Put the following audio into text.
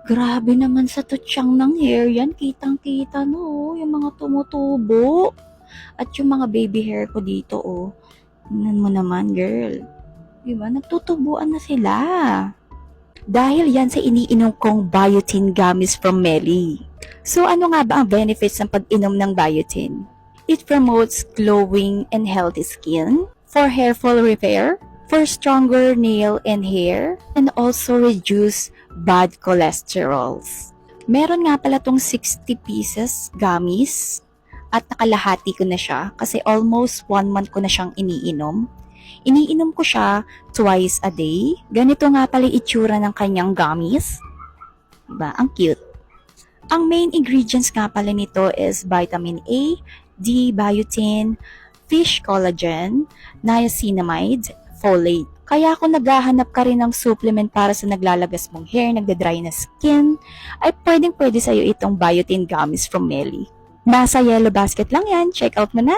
Grabe naman sa tutsang ng hair yan. Kitang-kita no, yung mga tumutubo. At yung mga baby hair ko dito, oh. Tingnan mo naman, girl. Diba? Nagtutubuan na sila. Dahil yan sa iniinom kong biotin gummies from Melly. So ano nga ba ang benefits ng pag-inom ng biotin? It promotes glowing and healthy skin, for hair fall repair, for stronger nail and hair, and also reduce bad cholesterols. Meron nga pala tong 60 pieces gummies at nakalahati ko na siya kasi almost 1 month ko na siyang iniinom. Iniinom ko siya twice a day. Ganito nga pala itsura ng kanyang gummies. Diba? Ang cute. Ang main ingredients nga pala nito is vitamin A, D, biotin, fish collagen, niacinamide, folate. Kaya kung naghahanap ka rin ng supplement para sa naglalagas mong hair, nagda-dry na skin, ay pwedeng-pwede sa'yo itong biotin gummies from Melly. Nasa yellow basket lang yan. Check out mo na!